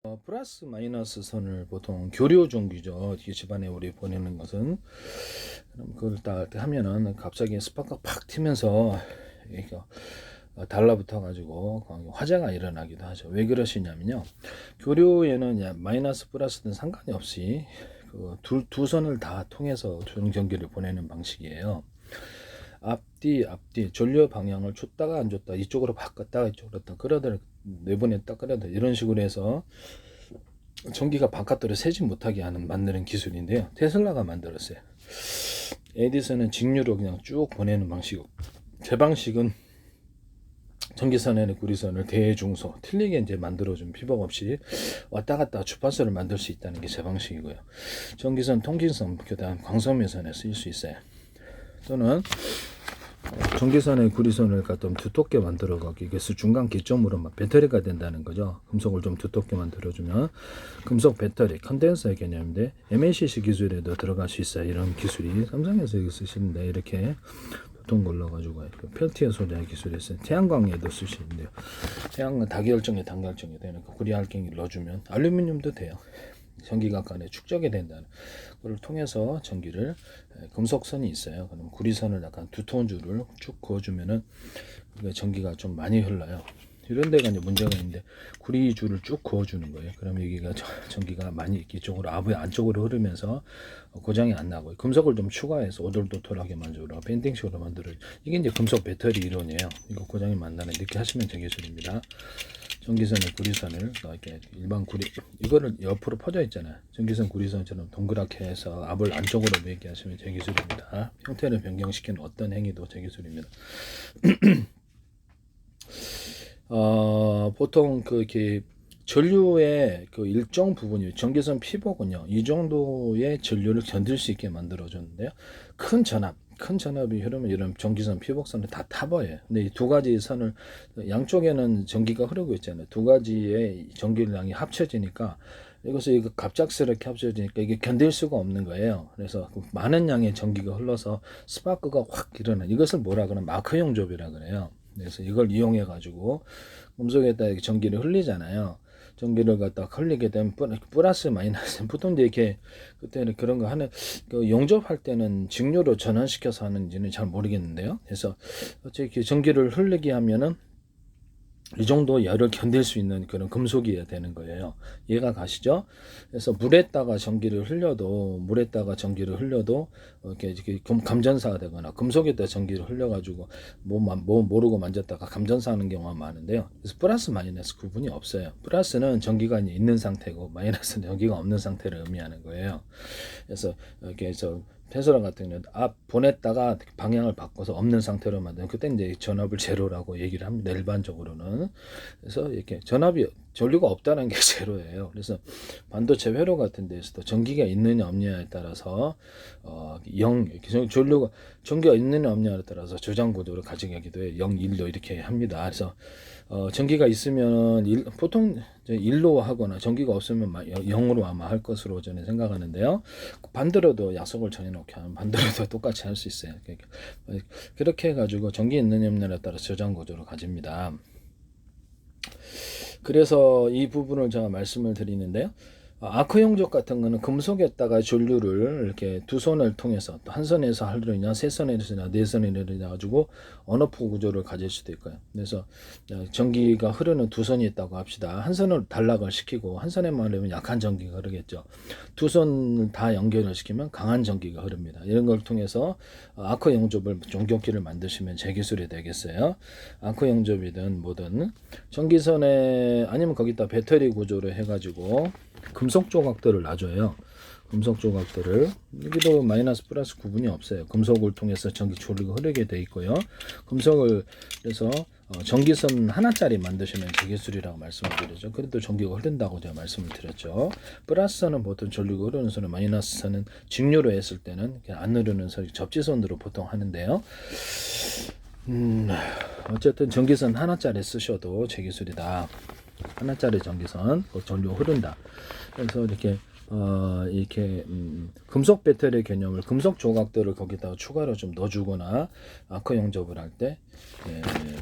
플러스 마이너스 선을 보통 교류 종기죠. 이 집안에 우리 보내는 것은 그럼 그걸 딱 하면은 갑자기 스파크가 팍 튀면서 이게 달라붙어 가지고 화재가 일어나기도 하죠. 왜 그러시냐면요. 교류에는 마이너스 플러스든 상관이 없이 두 선을 다 통해서 전기를 보내는 방식이에요. 앞뒤 전류 방향을 줬다가 안 줬다, 이쪽으로 바꿨다가 이쪽으로 딱 끌어들 내보냈다 끌어다 이런 식으로 해서 전기가 바깥으로 새지 못하게 하는 만드는 기술인데요. 테슬라가 만들었어요. 에디슨은 직류로 그냥 쭉 보내는 방식이고, 제 방식은 전기선에는 구리선을 대중소 틀리게 이제 만들어준 피복 없이 왔다 갔다 주파수를 만들 수 있다는 게 제 방식이고요. 전기선 통신선 교단 광섬유선에 쓰일 수 있어요. 또는 전기선의 구리선을 좀 두텁게 만들어가기 위해서 중간 기점으로 막 배터리가 된다는 거죠. 금속을 좀 두텁게 만들어주면 금속 배터리 컨덴서의 개념인데 MLCC 기술에도 들어갈 수 있어요. 이런 기술이 삼성에서 쓰시는데 이렇게 보통 걸러가지고 펠티어 소재 기술이 있어요. 태양광에도 쓸 수 있는데요. 태양광 다결정에 단결정이 되는 구리알갱이를 넣어주면 알루미늄도 돼요. 전기가 간에 축적이 된다는 그걸 통해서 전기를 금속선이 있어요. 그럼 구리선을 약간 두터운 줄을 쭉 그어주면은 전기가 좀 많이 흘러요. 이런 데가 이제 문제가 있는데 구리 줄을 쭉 그어주는 거예요. 그럼 여기가 전기가 많이 이쪽으로 안쪽으로 흐르면서 고장이 안 나고 금속을 좀 추가해서 오돌도돌하게 만들어 밴딩식으로 만들어 이게 이제 금속 배터리 이론이에요. 이거 고장이 많다는 이렇게 하시면 전기술입니다. 전기선의 구리선을 이렇게 일반 구리 이거를 옆으로 퍼져 있잖아요. 전기선 구리선처럼 동그랗게 해서 압을 안쪽으로 매게 하시면 전기술입니다. 형태를 변경시키는 어떤 행위도 전기술입니다. 보통 이렇게 전류의 일정 부분이 전기선 피복은요, 이 정도의 전류를 견딜 수 있게 만들어줬는데요. 큰 전압이 흐르면 이런 전기선 피복선을 다 타버려요. 근데 이 두 가지 선을 양쪽에는 전기가 흐르고 있잖아요. 두 가지의 전기량이 합쳐지니까 이것이 갑작스럽게 합쳐지니까 이게 견딜 수가 없는 거예요. 그래서 많은 양의 전기가 흘러서 스파크가 확 일어나. 이것을 뭐라 그러면 마크형 조비라 그래요. 그래서 이걸 이용해 가지고 금속에다 전기를 흘리잖아요. 전기를 갖다 흘리게 되면 플러스 마이너스 보통 이렇게 그때는 그런 거 하는 용접할 때는 직류로 전환시켜서 하는지는 잘 모르겠는데요. 그래서 어떻게 전기를 흘리게 하면은 이 정도 열을 견딜 수 있는 그런 금속이어야 되는 거예요. 이해가 가시죠? 그래서 물에다가 전기를 흘려도 이렇게 감전사가 되거나 금속에다 전기를 흘려가지고 뭐 모르고 만졌다가 감전사하는 경우가 많은데요. 그래서 플러스 마이너스 구분이 없어요. 플러스는 전기가 있는 상태고 마이너스는 전기가 없는 상태를 의미하는 거예요. 그래서 이렇게 테슬라 같은 경우는 앞 보냈다가 방향을 바꿔서 없는 상태로 만드는 그때 이제 전압을 제로라고 얘기를 합니다. 일반적으로는. 그래서 이렇게 전류가 없다는 게 제로예요. 그래서 반도체 회로 같은 데서도 전기가 있느냐 없느냐에 따라서 전기가 있느냐 없느냐에 따라서 저장 구조를 가져가기도 해요. 0, 1도 이렇게 합니다. 그래서 전기가 있으면 보통 1로 하거나 전기가 없으면 0으로 아마 할 것으로 저는 생각하는데요. 반대로도 약속을 정해놓게 하면 반대로도 똑같이 할 수 있어요. 그렇게 해가지고 전기 있느냐 없느냐에 따라 저장 구조를 가집니다. 그래서 이 부분을 제가 말씀을 드리는데요. 아크 용접 같은 거는 금속에다가 전류를 이렇게 두 손을 통해서 또 한 손에서 하려냐 세 손에서 네 손에서 가지고 언오프 구조를 가질 수도 있고요. 그래서 전기가 흐르는 두 손이 있다고 합시다. 한 손을 단락을 시키고 한 손에만 하려면 약한 전기가 흐르겠죠. 두 손을 다 연결을 시키면 강한 전기가 흐릅니다. 이런 걸 통해서 아크 용접을 종교기를 만드시면 제 기술이 되겠어요. 아크 용접이든 뭐든 전기선에 아니면 거기다 배터리 구조를 해가지고 금속 조각들을 놔줘요. 금속 조각들을 여기도 마이너스 플러스 구분이 없어요. 금속을 통해서 전기 조류가 흐르게 돼 있고요. 금속을 그래서 전기선 하나짜리 만드시면 제기술이라고 말씀을 드렸죠. 그래도 전기가 흐른다고 제가 말씀을 드렸죠. 플러스선은 보통 전류가 흐르는 선은 마이너스선은 직류로 했을 때는 안 흐르는 선 접지선으로 보통 하는데요. 어쨌든 전기선 하나짜리 쓰셔도 제기술이다. 하나짜리 전기선 전류 흐른다. 그래서 이렇게 금속 배터리 개념을 금속 조각들을 거기다가 추가로 좀 넣어주거나 아크 용접을 할 때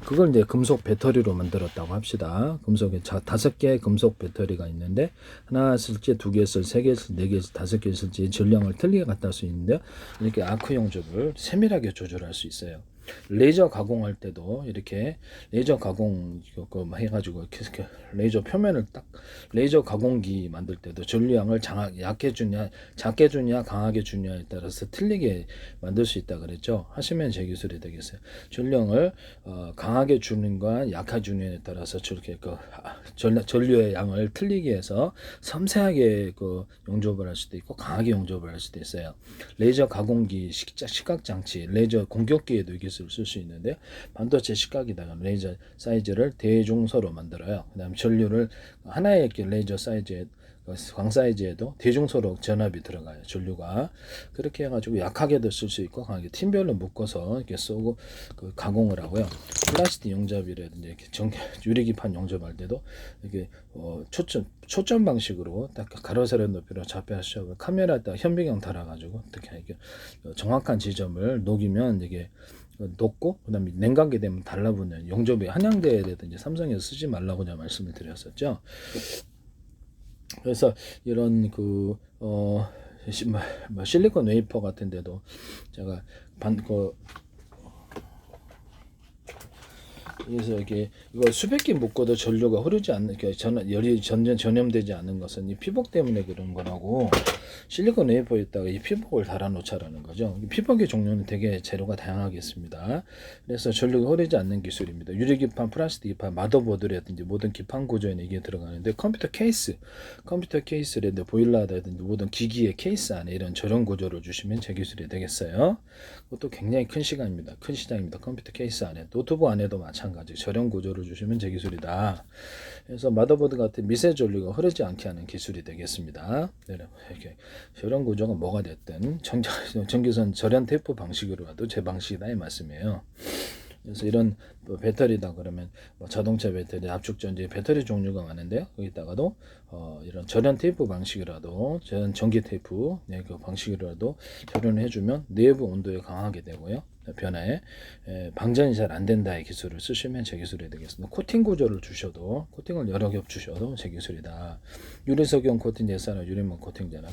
그걸 이제 금속 배터리로 만들었다고 합시다. 금속에 5개의 금속 배터리가 있는데 하나 쓸지 2개 쓸, 3개 쓸, 4개 쓸, 5개 쓸지 전량을 틀리게 갖다 할 수 있는데 이렇게 아크 용접을 세밀하게 조절할 수 있어요. 레이저 가공할 때도 이렇게 레이저 가공 해가지고 이렇게 레이저 표면을 딱 레이저 가공기 만들 때도 전류량을 약게 주냐 작게 주냐 강하게 주냐에 따라서 틀리게 만들 수 있다 그랬죠. 하시면 제 기술이 되겠어요. 전류량을 강하게 주는과 약하게 주느냐에 따라서 저렇게 전류의 양을 틀리게 해서 섬세하게 용접을 할 수도 있고 강하게 용접을 할 수도 있어요. 레이저 가공기 시각 장치 레이저 공격기에도 이게 쓸 수 있는데 반도체 시각에다가 레이저 사이즈를 대중소로 만들어요. 그 다음에 전류를 하나의 레이저 사이즈에 광 사이즈에도 대중소로 전압이 들어가요. 전류가 그렇게 해가지고 약하게도 쓸 수 있고 강하게 팀별로 묶어서 이렇게 쏘고 가공을 하고요. 플라스틱 용접이라든지 이렇게 유리기판 용접할 때도 이렇게 초점 방식으로 딱 가로 세로 높이로 잡혀서 카메라에다 현미경 달아가지고 어떻게 이렇게 정확한 지점을 녹이면 이게 녹고 그다음에 냉각이 되면 달라붙는 용접이 한양대라든지 삼성에서 쓰지 말라고 제가 말씀을 드렸었죠. 그래서 이런 실리콘 웨이퍼 같은데도 제가 그래서 이게 이거 수백 개 묶어도 전류가 흐르지 않는 열이 전염되지 않는 것은 이 피복 때문에 그런 거라고 실리콘 웨이퍼에다가 이 피복을 달아놓자라는 거죠. 피복의 종류는 되게 재료가 다양하게 있습니다. 그래서 전류가 흐르지 않는 기술입니다. 유리기판, 플라스틱 기판, 마더보드라든지 모든 기판 구조에는 이게 들어가는데 컴퓨터 케이스라든지 보일러라든지 모든 기기의 케이스 안에 이런 저런 구조를 주시면 제 기술이 되겠어요. 그것도 굉장히 큰 시장입니다. 컴퓨터 케이스 안에 노트북 안에도 마찬가지. 저렴 구조를 주시면 제 기술이다. 그래서 마더보드 같은 미세 전류가 흐르지 않게 하는 기술이 되겠습니다. 이렇게 저렴 구조가 뭐가 됐든 전기선 절연 테이프 방식으로라도 제 방식이다 이 말씀이에요. 그래서 이런 배터리다 그러면 자동차 배터리, 압축전지 배터리 종류가 많은데요. 거기다가도 이런 절연 테이프 방식이라도 전기 테이프 그 방식이라도 절연을 해주면 내부 온도에 강하게 되고요. 변화에 방전이 잘 안 된다의 기술을 쓰시면 제 기술이 되겠습니다. 코팅 구조를 주셔도 코팅을 여러 겹 주셔도 제 기술이다. 유리석용 코팅 제사나 유리막 코팅제나